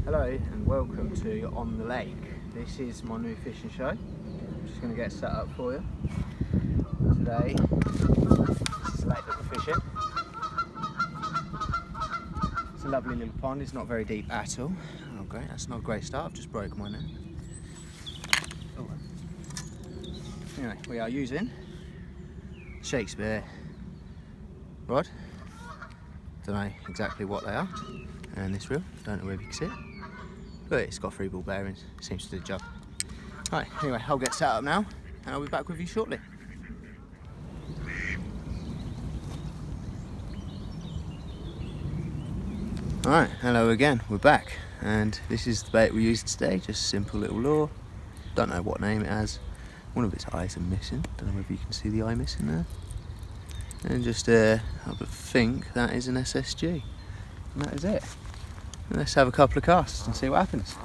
Hello and welcome to On the Lake. This is my new fishing show. I'm just going to get set up for you. Today, this is the lake that we're fishing. It's a lovely little pond, it's not very deep at all. Oh great, that's not a great start, I've just broken my net. Oh. Anyway, we are using Shakespeare rod. Don't know exactly what they are. And this reel, don't know whether you can see it. But it's got 3 ball bearings, seems to do the job. Right, anyway, I'll get set up now and I'll be back with you shortly. Alright, hello again, we're back. And this is the bait we used today, just simple little lure. Don't know what name it has. One of its eyes are missing, don't know whether you can see the eye missing there. And just, I think that is an SSG. And that is it. Let's have a couple of casts and see what happens.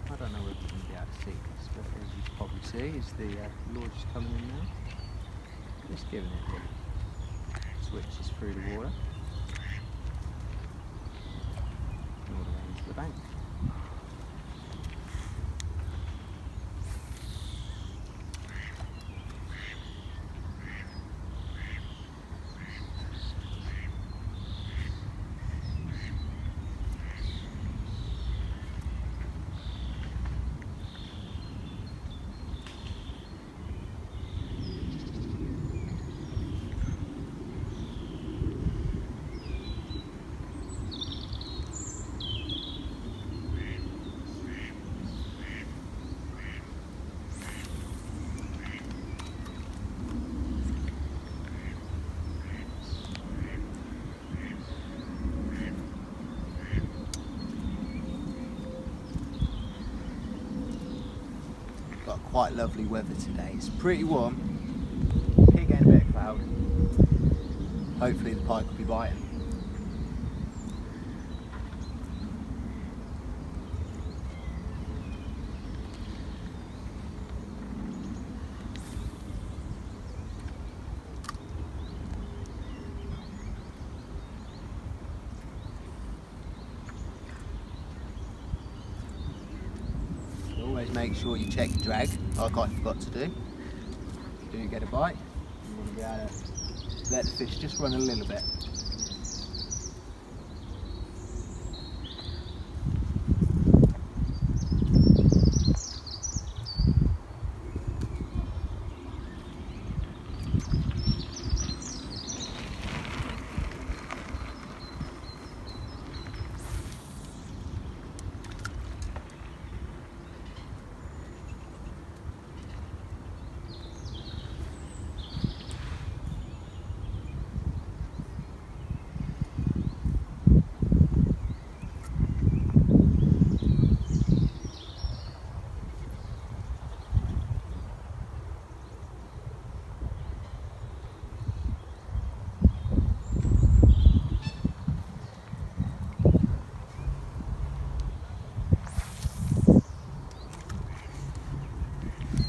I don't know whether you're going to be able to see this, but as you can probably see, is the lure just coming in now. Just giving it little switches through the water. And all the way into the bank. Got quite lovely weather today. It's pretty warm. Keep getting a bit of cloud. Hopefully the pike will be biting. Always make sure you check your drag, like I forgot to do. If you do get a bite, you want to be able to let the fish just run a little bit.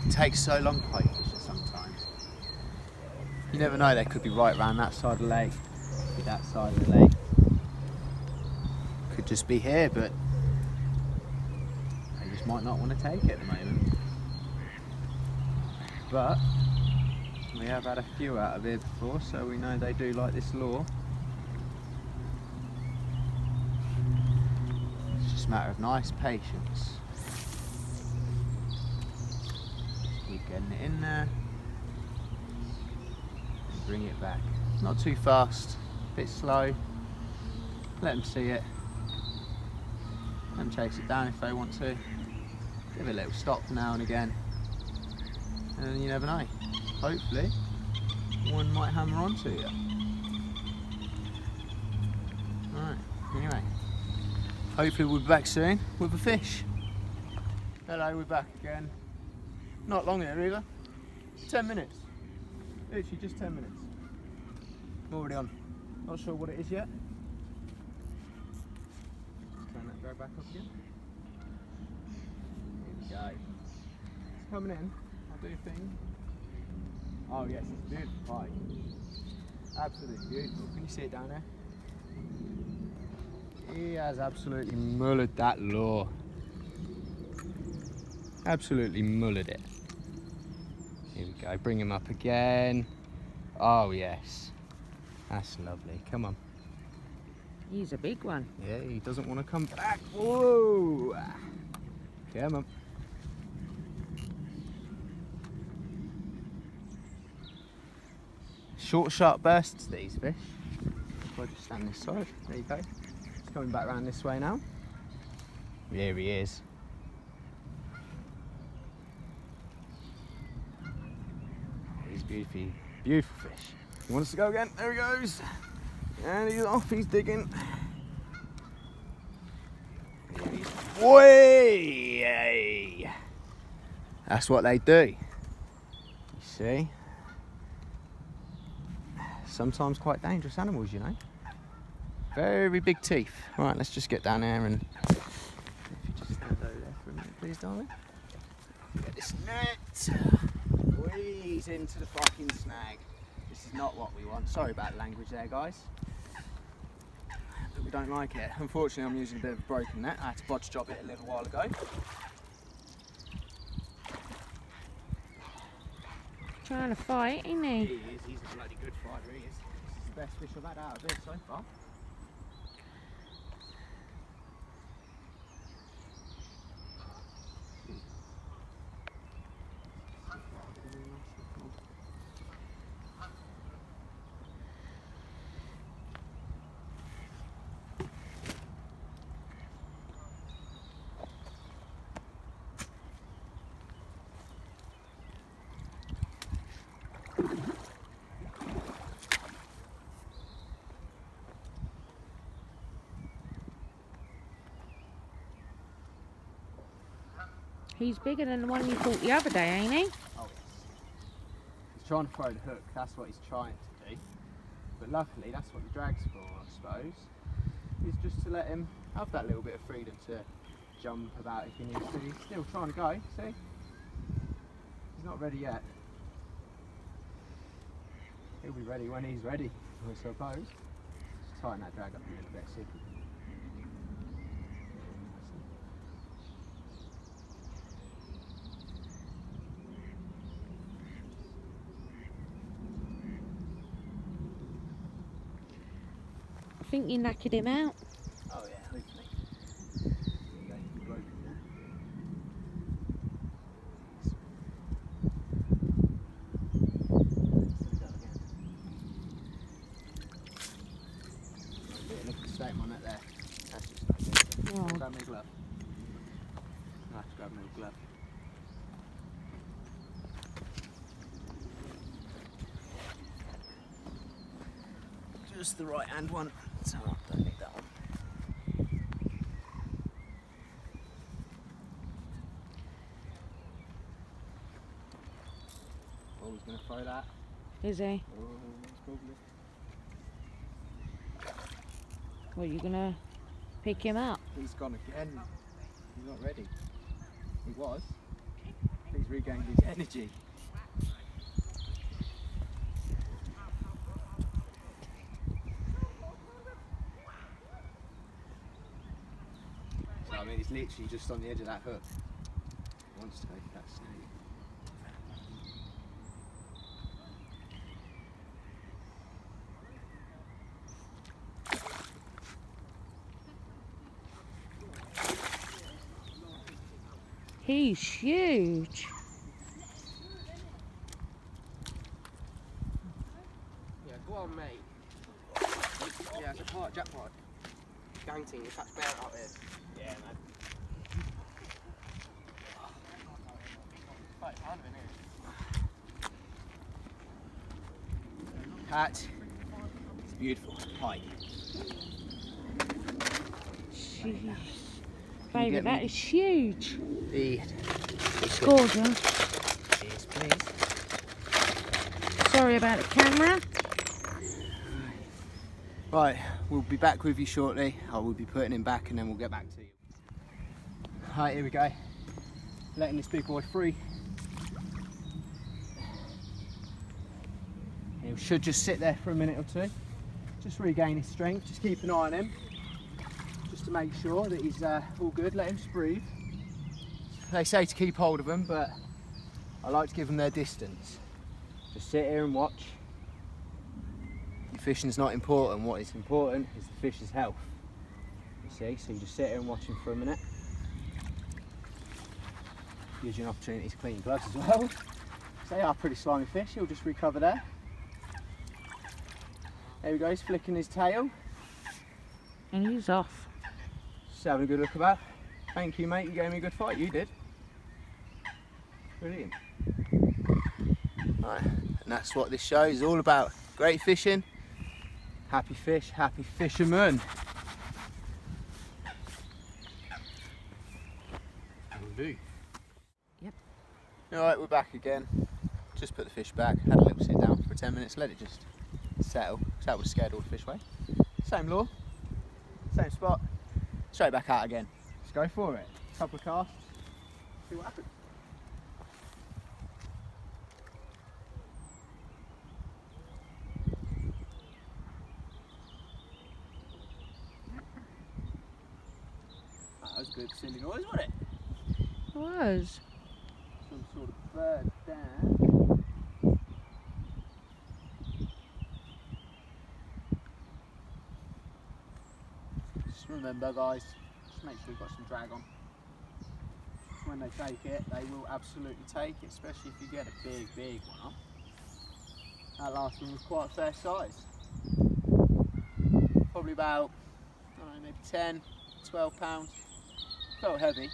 It takes so long to pike fishing sometimes. You never know, they could be right around that side of the lake, could be that side of the lake. Could just be here, but they just might not want to take it at the moment. But we have had a few out of here before, so we know they do like this lure. It's just a matter of nice patience. Keep getting Getting it in there. And bring it back. Not too fast, a bit slow. Let them see it. Let them chase it down if they want to. Give it a little stop now and again. And you never know. Hopefully, one might hammer onto you. Alright, anyway. Hopefully we'll be back soon with a fish. Hello, we're back again. Not long here either. 10 minutes. Literally just 10 minutes. I'm already on. Not sure what it is yet. Turn that drag back up again. Here we go. It's coming in. I'll do a thing. Oh yes, it's beautiful pike. Absolutely beautiful. Can you see it down there? He has absolutely mullered that lure. Absolutely mullered it. Here we go, bring him up again. Oh yes, that's lovely, come on. He's a big one. Yeah, he doesn't want to come back. Whoa! Come on. Short, sharp bursts, these fish. I'll just stand this side. There you go. He's coming back around this way now. There he is. He's beautiful, beautiful fish. He wants to go again. There he goes. And he's off. He's digging. Way! That's what they do. You see? Sometimes quite dangerous animals, you know. Very big teeth. Right, let's just get down there and if you just stand over there for a minute, please, darling. Get this net. Squeeze into the fucking snag. This is not what we want. Sorry about the language there, guys. But we don't like it. Unfortunately, I'm using a bit of a broken net. I had to bodge job it a little while ago. Trying to fight, isn't he? He is. He's a bloody good fighter. He is. This is the best fish I've had out of it so far. He's bigger than the one you caught the other day, ain't he? Oh yes. He's trying to throw the hook, that's what he's trying to do. But luckily, that's what the drag's for, I suppose. Is just to let him have that little bit of freedom to jump about if he needs to. He's still trying to go, see? He's not ready yet. He'll be ready when he's ready, I suppose. Just tighten that drag up a little bit, see if we can. I think you knackered him out. Oh yeah, hopefully. Look at the state on it there. That's just not good. Oh. Grab me a glove. I have to grab me a glove. Just the right hand one. So I don't need that one. Oh, he's going to throw that. Is he? Oh, that's probably. Well, you gonna pick him up? He's gone again. He's not ready. He was. He's regained his energy. So, I mean, he's literally just on the edge of that hook. He wants to take that snake. He's huge. one, mate. Yeah, it's a part jackpot. Gang team, you catch bear out here. Yeah, man. Quite hard, isn't it? Hat. It's beautiful. Pike. Jeez. Baby, that is huge. The It's gorgeous. Yes, please. Sorry about the camera. Right, we'll be back with you shortly. I will be putting him back and then we'll get back to you. Right, here we go. Letting this big boy free. He should just sit there for a minute or two. Just regain his strength. Just keep an eye on him. Just to make sure that he's all good. Let him just breathe. They say to keep hold of them, but I like to give them their distance. Just sit here and watch. Your fishing's not important. What is important is the fish's health. You see, so you just sit here and watch him for a minute. Gives you an opportunity to clean your gloves as well. So they are pretty slimy fish. He'll just recover there. There we go. He's flicking his tail. And he's off. Just having a good look about. Thank you, mate. You gave me a good fight. You did. Brilliant. Right, and that's what this show is all about. Great fishing, happy fish, happy fishermen. Will do. Yep. Alright, we're back again. Just put the fish back, had a little sit down for 10 minutes, let it just settle. So that would scared all the fish away. Same lure, same spot, straight back out again. Let's go for it. Couple of casts, see what happens. That was a good silly noise, wasn't it? It was. Some sort of bird there. Just remember, guys, just make sure you've got some drag on. When they take it, they will absolutely take it, especially if you get a big one up. That last one was quite a fair size. Probably about, I don't know, maybe 10, 12 pounds. Felt heavy.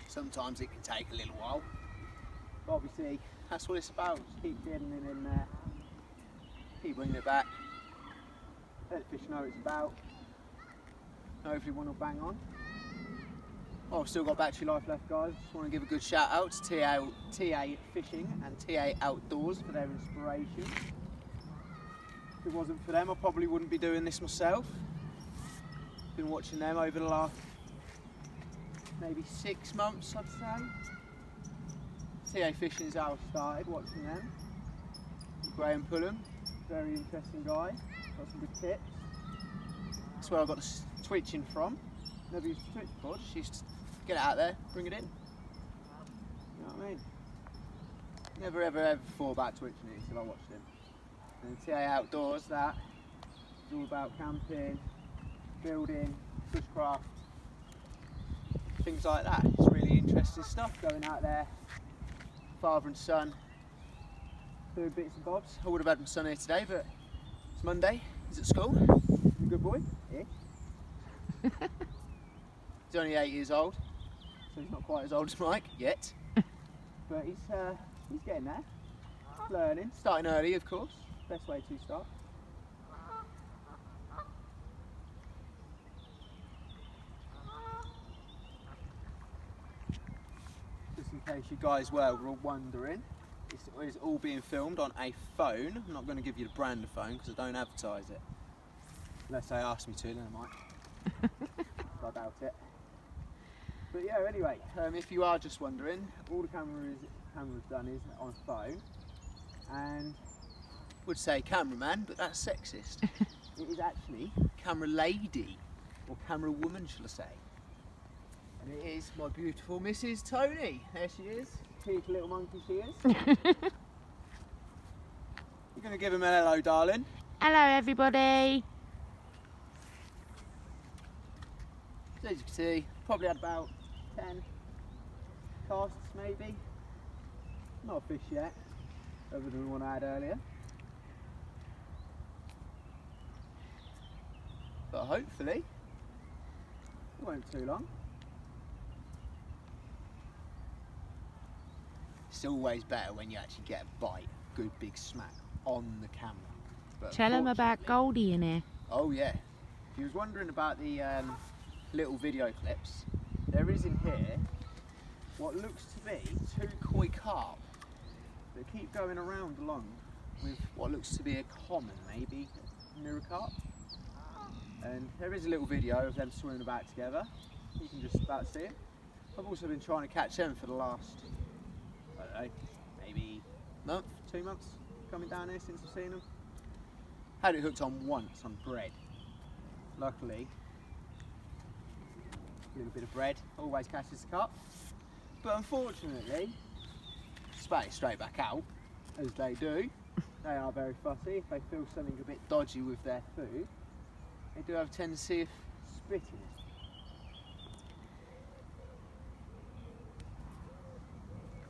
Sometimes it can take a little while, but obviously that's what it's about. Just keep getting it in there, keep bringing it back, let the fish know what it's about. Hopefully one will bang on. Oh, I've still got battery life left, guys. Just want to give a good shout out to TA Fishing and TA Outdoors for their inspiration. If it wasn't for them, I probably wouldn't be doing this myself. Been watching them over the last maybe 6 months, I'd say. TA Fishing is how I started watching them. Graham Pullen, very interesting guy. Got some good tips. That's where I got the twitching from. Never used to twitch before, just used to get it out there, bring it in. You know what I mean? Never ever thought about twitching it until I watched him. And TA Outdoors, that is all about camping, building, bushcraft, things like that. It's really interesting stuff, going out there, father and son, doing bits and bobs. I would have had my son here today, but it's Monday, he's at school. He's a good boy. Yeah. He's only 8 years old, so he's not quite as old as Mike yet. But he's getting there, learning, starting early of course, best way to start. Just in case you guys were wondering, it's all being filmed on a phone. I'm not going to give you the brand of phone because I don't advertise it. Unless they ask me to, then I might. I doubt it. But yeah, anyway, if you are just wondering, all the camera's done is on a phone. And I would say cameraman, but that's sexist. It is actually camera lady, or camera woman, shall I say. And it is my beautiful Mrs. Tony. There she is. Cute little monkey she is. You're going to give him a hello, darling. Hello, everybody. So as you can see, probably had about 10 casts maybe. Not a fish yet, other than the one I had earlier. But hopefully, it won't too long. It's always better when you actually get a bite, good big smack on the camera. But Tell them about unfortunately- Goldie in here. Oh yeah. If you was wondering about the little video clips, there is in here what looks to be 2 koi carp that keep going around along with what looks to be a common, maybe mirror carp. And there is a little video of them swimming about together. You can just about see it. I've also been trying to catch them for the last, I don't know, maybe month, 2 months coming down here since I've seen them. Had it hooked on once on bread. Luckily, a little bit of bread always catches the carp. But unfortunately, spat it straight back out, as they do. They are very fussy. If they feel something a bit dodgy with their food, they do have a tendency of spitting it.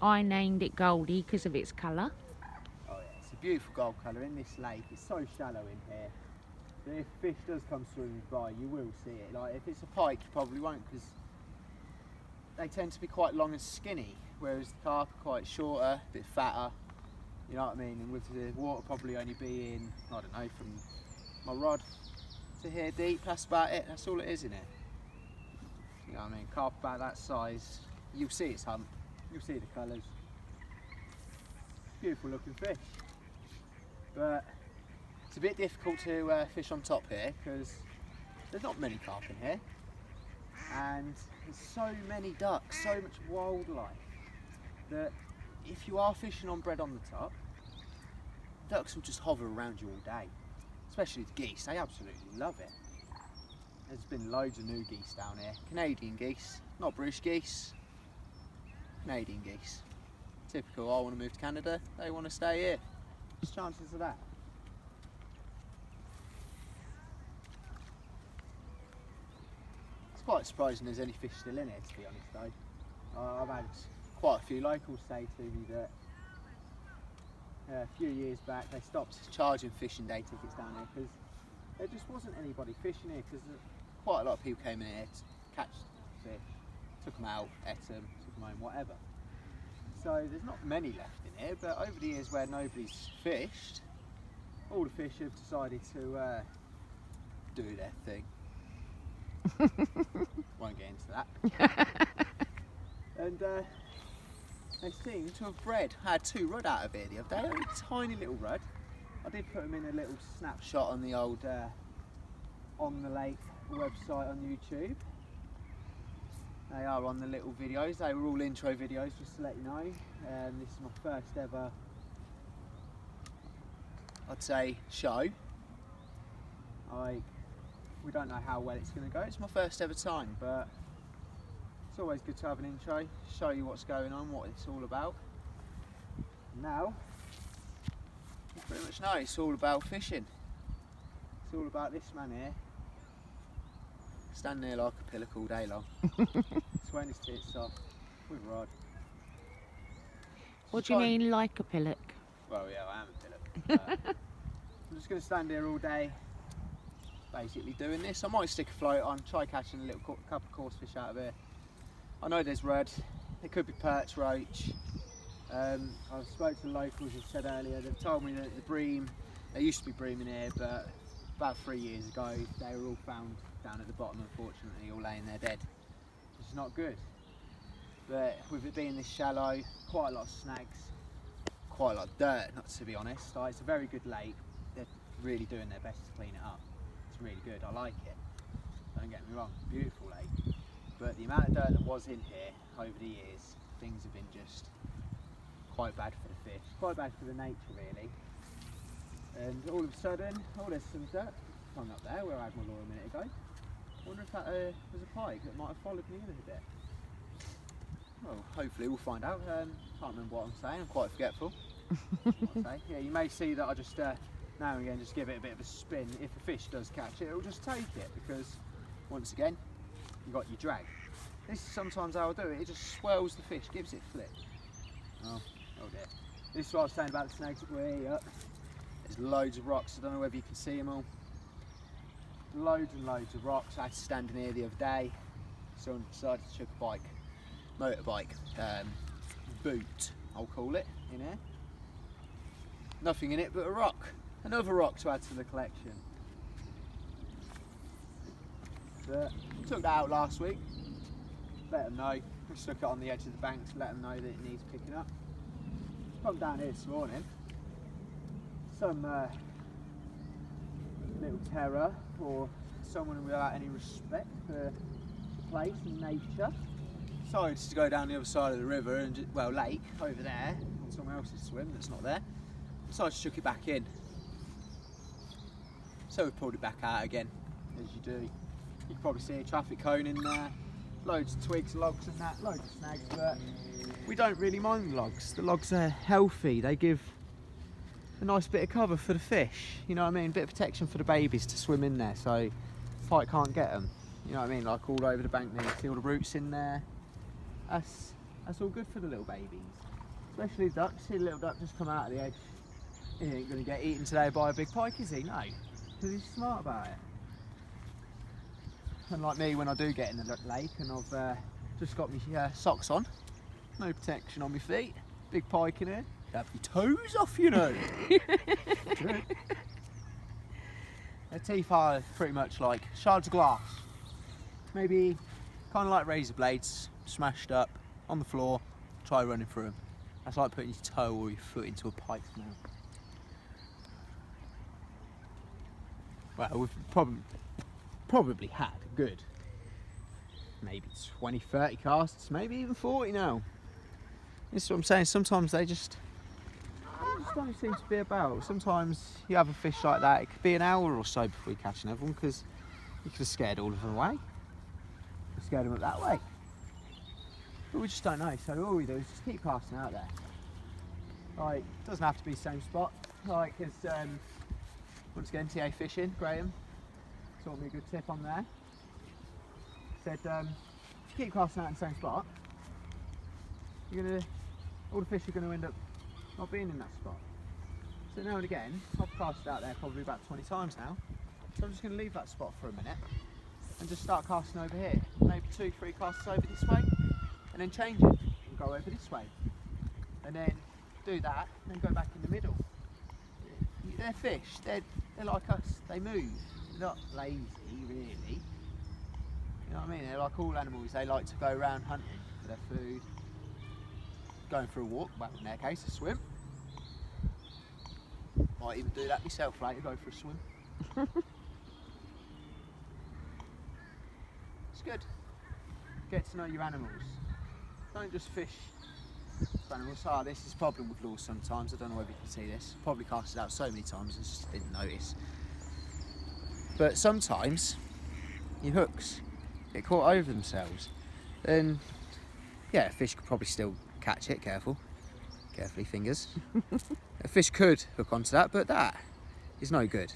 I named it Goldie because of its colour. Oh yeah, it's a beautiful gold colour in this lake. It's so shallow in here. But if fish does come swimming by, you will see it. Like if it's a pike, you probably won't, because they tend to be quite long and skinny, whereas the carp are quite shorter, a bit fatter. You know what I mean? And with the water probably only being, I don't know, from my rod to here deep, that's about it. That's all it is in it. You know what I mean? Carp about that size, you'll see its hump, you'll see the colours. Beautiful looking fish. But it's a bit difficult to fish on top here because there's not many carp in here. And there's so many ducks, so much wildlife, that if you are fishing on bread on the top, ducks will just hover around you all day. Especially the geese, they absolutely love it. There's been loads of new geese down here. Canadian geese, not British geese. Canadian geese. Typical, I want to move to Canada, they want to stay here. What's the chances of that? It's quite surprising there's any fish still in here, to be honest though. I've had quite a few locals say to me that a few years back they stopped charging fishing day tickets down here because there just wasn't anybody fishing here, because quite a lot of people came in here to catch fish, took them out, ate them, took them home, whatever. So there's not many left in here, but over the years where nobody's fished, all the fish have decided to do their thing. Won't get into that. And they seem to have bred. I had 2 rudd out of here the other day, a tiny little rudd. I did put them in a little snapshot on the old On the Lake website on YouTube. They are on the little videos. They were all intro videos, just to let you know. This is my first ever, I'd say, show. We don't know how well it's going to go. It's my first ever time, but it's always good to have an intro, show you what's going on, what it's all about. Now, you pretty much know it's all about fishing. It's all about this man here, standing there like a pillock all day long, sweating his tits off with a rod. What do you mean, like a pillock? Well, yeah, I am a pillock. I'm just going to stand here all day, basically doing this. I might stick a float on, try catching a little couple of coarse fish out of here. I know there's rudd, it could be perch, roach. I spoke to the locals, as I said earlier. They've told me that the bream, there used to be bream in here, but about 3 years ago they were all found down at the bottom, unfortunately, all laying there dead, which is not good. But with it being this shallow, quite a lot of snags, quite a lot of dirt, not to be honest. It's a very good lake. They're really doing their best to clean it up. It's really good, I like it. Don't get me wrong, beautiful lake. But the amount of dirt that was in here over the years, things have been just quite bad for the fish, quite bad for the nature really. And all of a sudden, there's some dirt hung up there where I had my lure a minute ago. I wonder if that was a pike that might have followed me in a bit. Well, hopefully we'll find out. Can't remember what I'm saying, I'm quite forgetful. Yeah, you may see that I just now and again just give it a bit of a spin. If a fish does catch it, it'll just take it because once again, you've got your drag. This is sometimes how I do it, it just swirls the fish, gives it flick. Oh dear. This is what I was saying about the snakes way up. There's loads of rocks, I don't know whether you can see them all. Loads and loads of rocks. I had to stand in here the other day. Someone decided to chuck a bike, motorbike, boot, I'll call it, in here. Nothing in it but a rock. Another rock to add to the collection. But took that out last week. Let them know. We stuck it on the edge of the bank to let them know that it needs picking up. Come down here this morning. Some little terror or someone without any respect for the place and nature decided to go down the other side of the river and, well, lake over there on someone else's swim that's not there. Decided to chuck it back in. So we pulled it back out again, as you do. You can probably see a traffic cone in there, loads of twigs, logs and that, loads of snags, but we don't really mind the logs. The logs are healthy, they give a nice bit of cover for the fish, you know what I mean? A bit of protection for the babies to swim in there so pike can't get them, you know what I mean? Like all over the bank there, you see all the roots in there. That's all good for the little babies, especially ducks. See the little duck just come out of the edge. He ain't going to get eaten today by a big pike, is he? No, because he's smart about it. Unlike me when I do get in the lake and I've just got my socks on, no protection on my feet, big pike in here, have your toes off, you know. Their teeth are pretty much like shards of glass, maybe kind of like razor blades, smashed up on the floor, try running through them. That's like putting your toe or your foot into a pike's mouth. Well, we've probably had a good maybe 20, 30 casts, maybe even 40 now. This is what I'm saying, sometimes they just don't seem to be about. Sometimes you have a fish like that, it could be an hour or so before you catch another one because you could have scared all of them away. Scared them up that way. But we just don't know, so all we do is just keep casting out there. Like, it doesn't have to be the same spot. Like, as once again, TA Fishing, Graham, taught me a good tip on there. Said, if you keep casting out in the same spot, all the fish are going to end up not being in that spot. So now and again, I've casted out there probably about 20 times now, so I'm just going to leave that spot for a minute and just start casting over here. Maybe 2, 3 casts over this way, and then change it and go over this way. And then do that, and then go back in the middle. They're fish, they're like us, they move. They're not lazy, really. You know what I mean? They're like all animals, they like to go around hunting for their food, going for a walk, well in their case a swim. Might even do that myself later, go for a swim. It's good. Get to know your animals. Don't just fish for animals. Ah, this is a problem with lures sometimes. I don't know whether you can see this. Probably cast it out so many times I just didn't notice. But sometimes your hooks get caught over themselves. And yeah, a fish could probably still catch it, carefully fingers. A fish could hook onto that, but that is no good.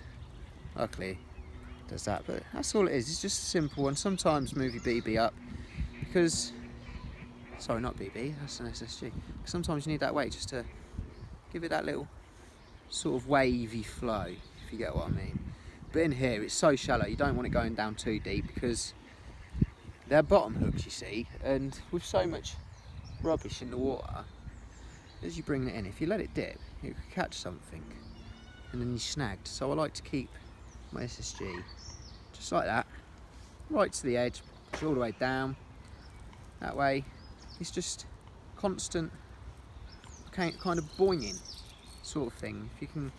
Luckily it does that, but that's all it is. It's just a simple one. Sometimes move your BB up because, sorry, not BB, that's an SSG. Sometimes you need that weight just to give it that little sort of wavy flow, if you get what I mean. But in here it's so shallow, you don't want it going down too deep because they're bottom hooks, you see, and with so much rubbish in the water, as you bring it in, if you let it dip, you could catch something and then you're snagged. So I like to keep my SSG just like that, right to the edge, push all the way down. That way it's just constant kind of boinging sort of thing. If you can,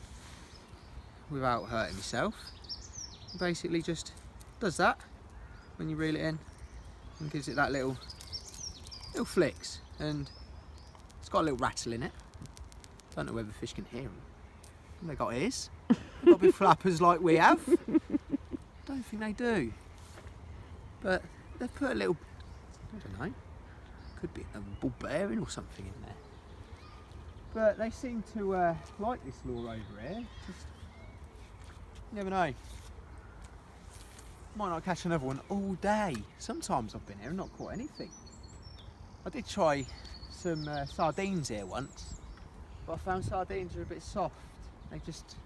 without hurting yourself, basically just does that when you reel it in and gives it that little flicks, and it's got a little rattle in it. Don't know whether fish can hear them. They got ears. They've got big flappers like we have. Don't think they do. But they've put a little, I don't know, could be a ball bearing or something in there. But they seem to like this lure over here. Just, you never know. Might not catch another one all day. Sometimes I've been here and not caught anything. I did try some sardines here once, but I found sardines are a bit soft. They just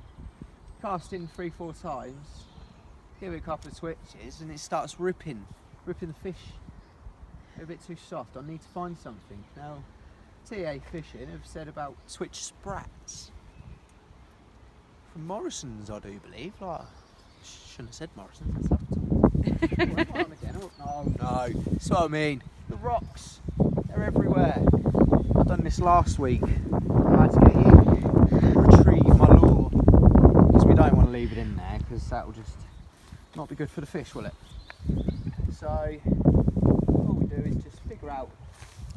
cast in 3-4 times, give it a couple of twitches, and it starts ripping the fish. They're a bit too soft. I need to find something. Now, TA Fishing have said about twitch sprats. From Morrison's, I do believe. Like, shouldn't have said Morrison's, that's Oh no, that's what I mean. The rocks, they're everywhere. I've done this last week. I had to get in, retrieve my lure, because we don't want to leave it in there, because that will just not be good for the fish, will it? So, all we do is just figure out,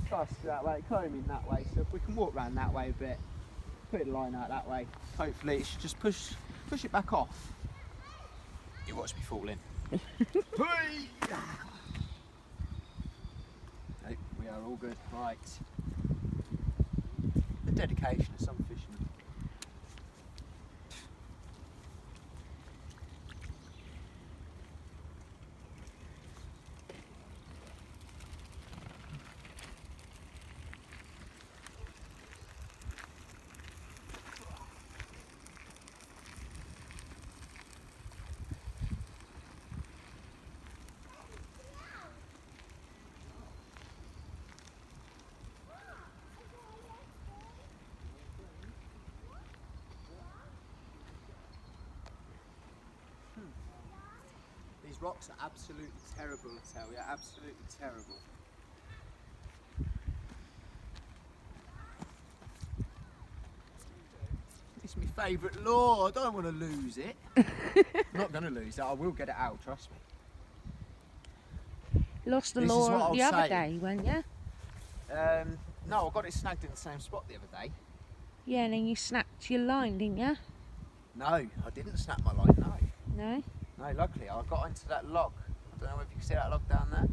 cast that way, comb in that way, so if we can walk around that way a bit, put the line out that way, hopefully it should just push it back off. You watch me fall in. No, we are all good. Right. The dedication of some fishermen. These rocks are absolutely terrible, I tell you, absolutely terrible. It's my favourite lure, I don't want to lose it. I'm not going to lose it, I will get it out, trust me. Lost the This is lure what the I'll other say. day, weren't you? No, I got it snagged in the same spot the other day. Yeah, and then you snapped your line, didn't you? No, I didn't snap my line, no. No? No, luckily I got into that log. I don't know if you can see that log down there.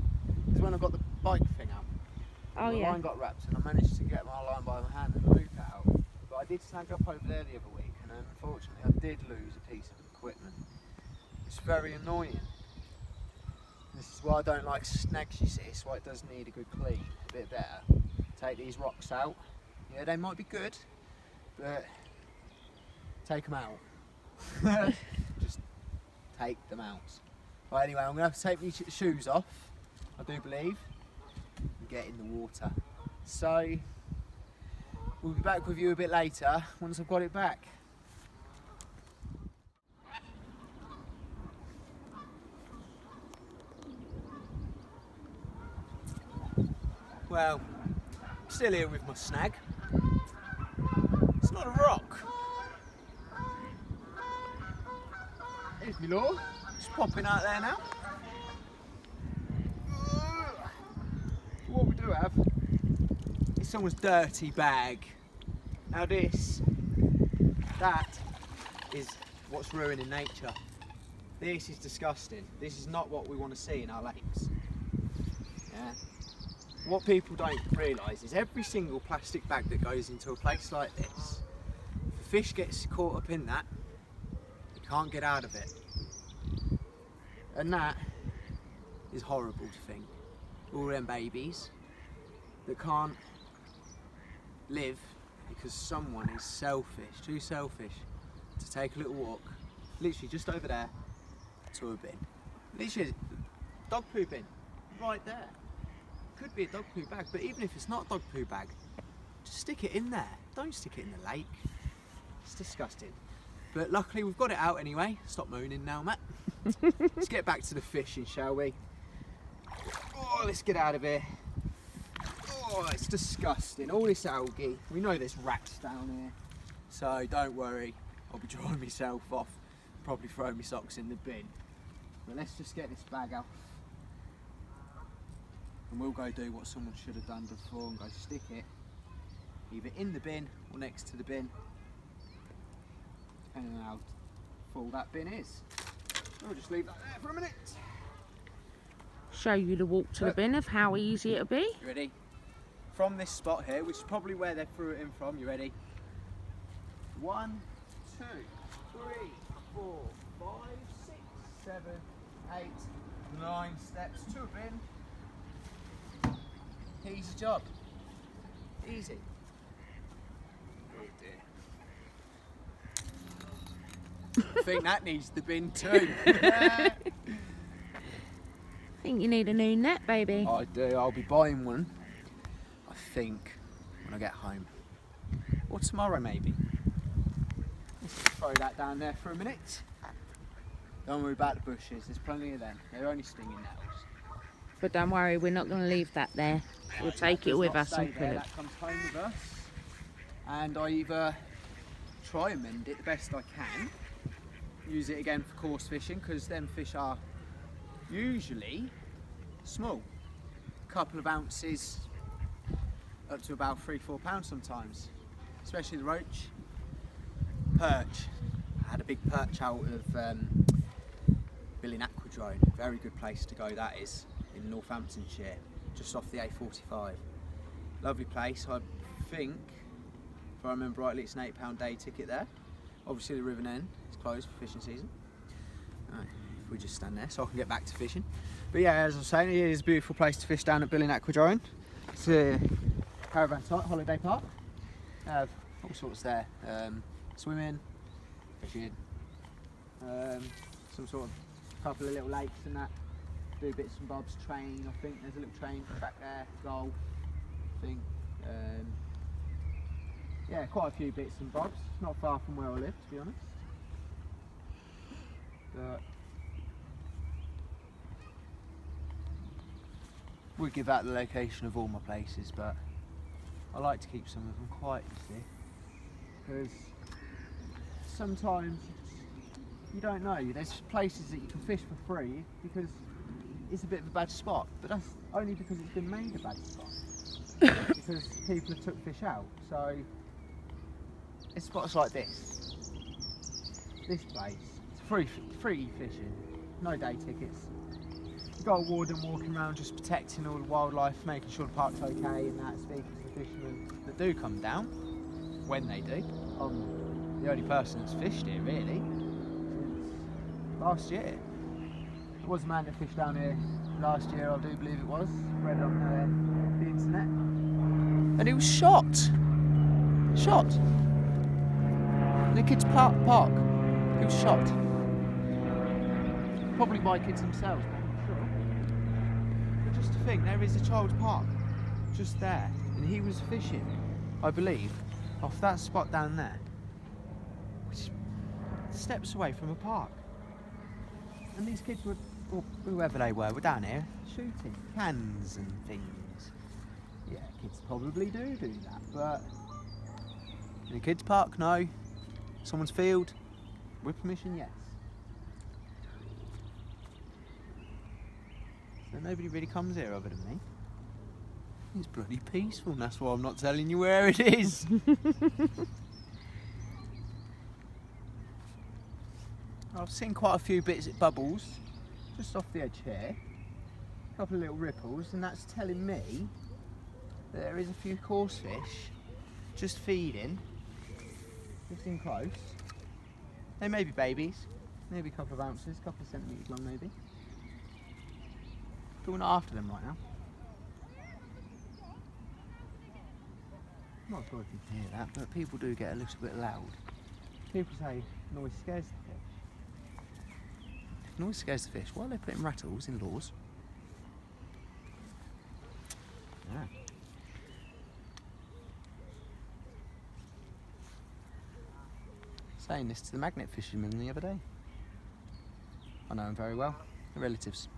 It's when I got the bike thing out. Oh, The yeah. line got wrapped and I managed to get my line by my hand and loop it out. But I did snag up over there the other week and unfortunately I did lose a piece of equipment. It's very annoying. This is why I don't like snags, you see. It's why it does need a good clean, a bit better. Take these rocks out. Yeah, they might be good, but take them out. Just take them out. Right, anyway, I'm going to have to take these shoes off, I do believe, and get in the water. So, we'll be back with you a bit later, once I've got it back. Well, I'm still here with my snag. It's not a rock. Here's my lure, it's popping out there now. What we do have is someone's dirty bag. Now that is what's ruining nature. This is disgusting. This is not what we want to see in our lakes. Yeah. What people don't realise is every single plastic bag that goes into a place like this, if a fish gets caught up in that, it can't get out of it. And that is horrible to think. All them babies that can't live because someone is selfish, too selfish, to take a little walk, literally just over there, to a bin. Literally, dog poo bin, right there. Could be a dog poo bag, but even if it's not a dog poo bag, just stick it in there. Don't stick it in the lake. It's disgusting. But luckily we've got it out anyway. Stop moaning now, Matt. Let's get back to the fishing, shall we? Oh, let's get out of here. Oh, it's disgusting. All this algae. We know there's rats down here. So don't worry. I'll be drying myself off. Probably throwing my socks in the bin. But let's just get this bag out. And we'll go do what someone should have done before and go stick it either in the bin or next to the bin, depending on how full that bin is. We'll just leave that there for a minute. show you the walk to the Look. bin of how easy it'll be. You ready? From this spot here, which is probably where they threw it in from, you ready? 1, 2, 3, 4, 5, 6, 7, 8, 9 steps to a bin. Easy job. Easy. Oh dear. I think that needs the bin too. I think you need a new net, baby. I do, I'll be buying one, I think, when I get home. Or tomorrow maybe. Let's just throw that down there for a minute. Don't worry about the bushes, there's plenty of them. They're only stinging nettles. But don't worry, we're not going to leave that there. We'll take it Does with not us stay and there, kill it. that comes home with us. And I either try and mend it the best I can, use it again for coarse fishing, because them fish are usually small, couple of ounces up to about 3-4 pounds sometimes, especially the roach. Perch, I had a big perch out of Billing Aquadrone, very good place to go that is, in Northamptonshire, just off the A45. Lovely place. I think, if I remember rightly, it's an £8 day ticket there. Obviously the River Nen is closed for fishing season. Right, if we just stand there so I can get back to fishing. But yeah, as I was saying, it is a beautiful place to fish down at Billing Aquadrone. It's a caravan site, holiday park. Have all sorts there. Swimming, fishing, some sort of couple of little lakes and that. Do bits and bobs, train, I think there's a little train back there, golf, I think. Yeah, quite a few bits and bobs. Not far from where I live, to be honest. But would give out the location of all my places, but I like to keep some of them quiet, you see, because sometimes you don't know. There's places that you can fish for free because it's a bit of a bad spot, but that's only because it's been made a bad spot. Because people have took fish out. So it's spots like this place, it's free fishing, no day tickets. You've got a warden walking around just protecting all the wildlife, making sure the park's okay and that, speaking to the fishermen that do come down, when they do. I'm the only person that's fished here really since last year. There was a man that fished down here last year, I do believe it was, read on the internet, and he was shot in the kids' park. He was shot, probably by kids themselves, but I'm not sure. But just to think, there is a child's park just there, and he was fishing, I believe, off that spot down there, which is steps away from a park. And these kids were, or whoever they were down here shooting cans and things. Yeah, kids probably do that, but in a kids' park, no. Someone's field, with permission, yes. So nobody really comes here other than me. It's bloody peaceful, and that's why I'm not telling you where it is. I've seen quite a few bits of bubbles just off the edge here, a couple of little ripples, and that's telling me that there is a few coarse fish just feeding, just in close. They may be babies, maybe a couple of ounces, a couple of centimetres long maybe. But we're not after them right now. I'm not sure if you can hear that, but people do get a little bit loud. People say noise scares the fish. If noise scares the fish, why are they putting rattles indoors? Yeah. Saying this to the magnet fishermen the other day. I know them very well. They're relatives.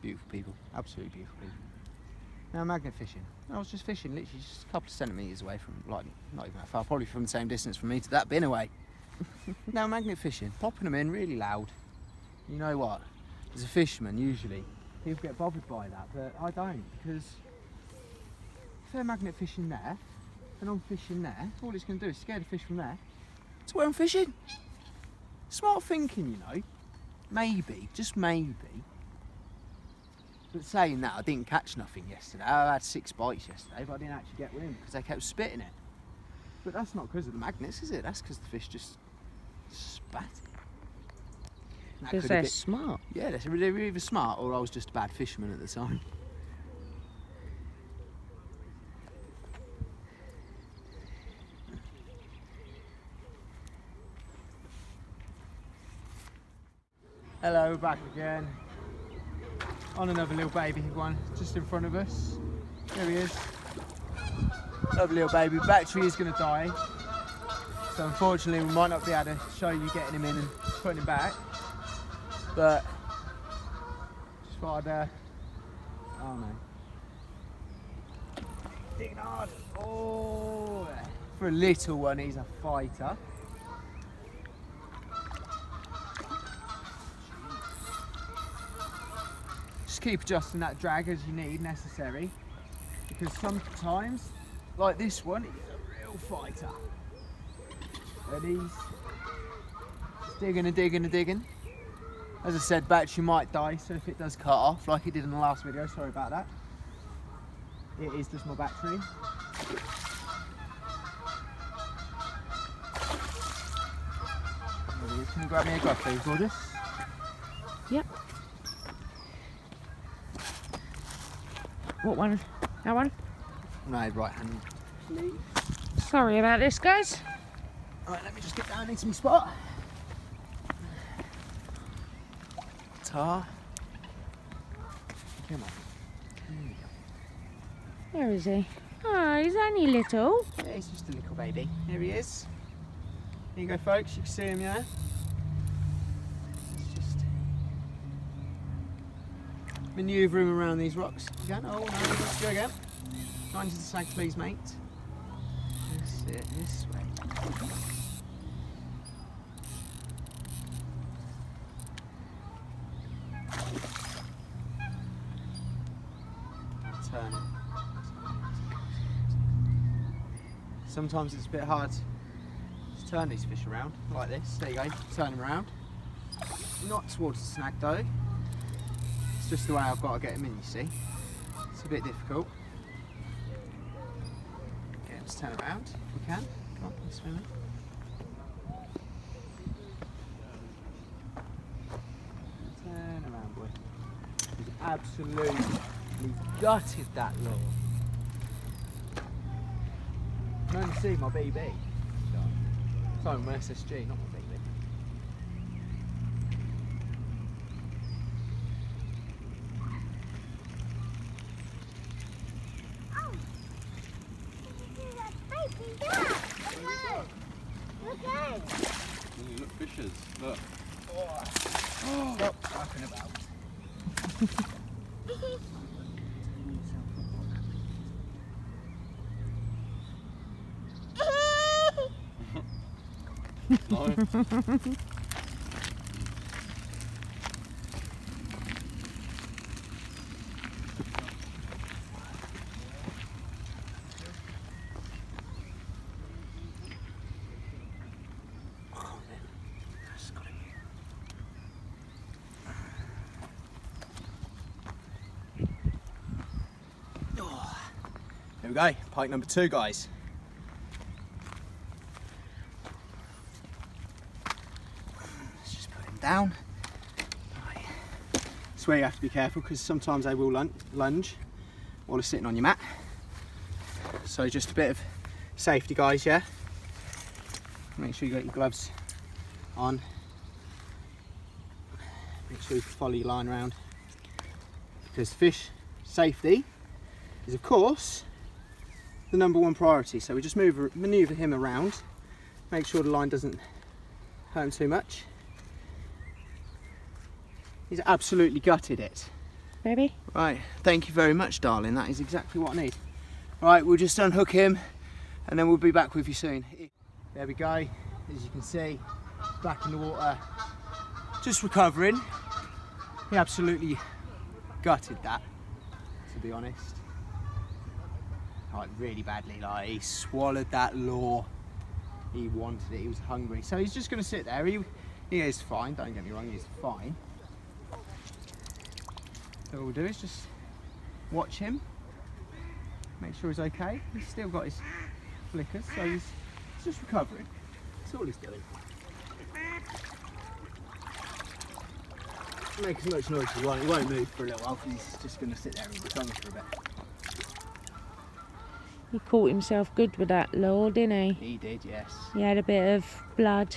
Beautiful people. Absolutely beautiful people. Now magnet fishing. I was just fishing literally just a couple of centimetres away from, like, not even that far, probably from the same distance from me to that bin away. Now magnet fishing, popping them in really loud. You know what? As a fisherman, usually, people get bothered by that, but I don't, because if they're magnet fishing there, and I'm fishing there, all it's going to do is scare the fish from there to where I'm fishing. Smart thinking, you know. Maybe, just maybe, But saying that, I didn't catch nothing yesterday. I had 6 bites yesterday, but I didn't actually get wind because they kept spitting it. But that's not because of the magnets, is it? That's because the fish just spat it. That Because could they're have been- smart. Yeah, they were either smart or I was just a bad fisherman at the time. Hello, we're back again. On another little baby one, just in front of us. There he is. Lovely little baby. Battery is going to die. So unfortunately we might not be able to show you getting him in and putting him back. But just thought I'd, oh no. Digging hard. Oh, for a little one, he's a fighter. Just keep adjusting that drag as you need, necessary. Because sometimes, like this one, he's a real fighter. And he's just digging and digging and digging. As I said, battery might die, so if it does cut off, like it did in the last video, sorry about that. It is just my battery. Can you grab me a grub, please, gorgeous? Yep. What one? That one? No, right hand, please. Sorry about this, guys. Alright, let me just get down into my spot. Tar. Come on. There you go. Where is he? Oh, he's only little. Yeah, he's just a little baby. Here he is. Here you go, folks. You can see him, yeah? Let's just manoeuvre him around these rocks. Again. Oh, no, let's go again. Mind you the sag, please, mate. That's it, this way. Turn it. Sometimes it's a bit hard to turn these fish around like this. There you go, turn them around. Not towards the snag though. It's just the way I've got to get them in, you see. It's a bit difficult. Get them to turn around if we can. Come on, this way, mate. Turn around, boy. He's absolutely gutted that lure. You can only see my BB. Sorry, my SSG, not my BB. Look, fishes. Look. Stop talking about. No. There we go, pike number 2, guys. Let's just put him down. Right. That's where you have to be careful because sometimes they will lunge while they're sitting on your mat. So just a bit of safety, guys, yeah? Make sure you got your gloves on. Make sure you follow your line around because fish safety is, of course, the #1 priority. So we just manoeuvre him around, make sure the line doesn't hurt him too much. He's absolutely gutted it. Baby? Right, thank you very much, darling. That is exactly what I need. Right, we'll just unhook him and then we'll be back with you soon. There we go. As you can see, back in the water, just recovering. He absolutely gutted that, to be honest. Like really badly, like he swallowed that lure. He wanted it, he was hungry. So he's just gonna sit there. He is fine, don't get me wrong, he's fine. So all we'll do is just watch him, make sure he's okay. He's still got his flickers, so he's just recovering. That's all he's doing. Make as much noise as you want. He won't move for a little while because he's just going to sit there and recover for a bit. He caught himself good with that lure, didn't he? He did, yes. He had a bit of blood.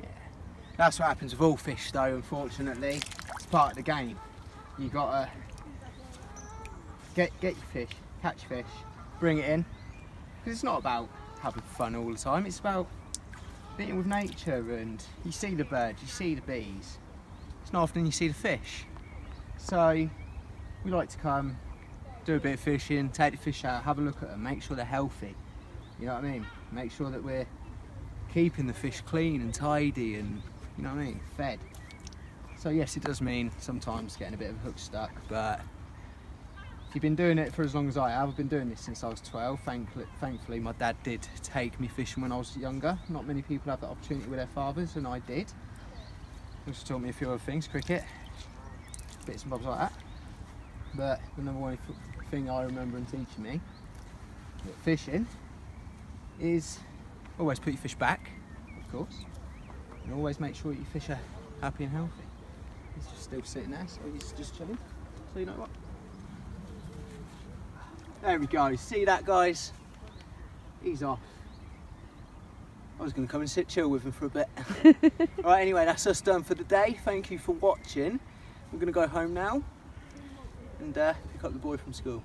Yeah. That's what happens with all fish though, unfortunately. It's part of the game. You gotta get your fish, catch fish, bring it in. Because it's not about having fun all the time, it's about being with nature, and you see the birds, you see the bees. It's not often you see the fish. So we like to come, do a bit of fishing, take the fish out, have a look at them, make sure they're healthy. You know what I mean? Make sure that we're keeping the fish clean and tidy and, you know what I mean, fed. So yes, it does mean sometimes getting a bit of a hook stuck, but if you've been doing it for as long as I have, I've been doing this since I was 12. Thankfully my dad did take me fishing when I was younger. Not many people have that opportunity with their fathers, and I did. He also taught me a few other things, cricket, bits and bobs like that. But the number one thing I remember him teaching me that fishing is always put your fish back, of course, and always make sure your fish are happy and healthy. He's just still sitting there, so he's just chilling. So you know what? There we go. See that, guys? He's off. I was going to come and sit chill with him for a bit. Right, anyway, that's us done for the day. Thank you for watching. We're going to go home now and pick up the boy from school.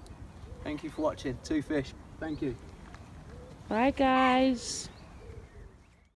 Thank you for watching. 2 fish. Thank you. Bye, guys.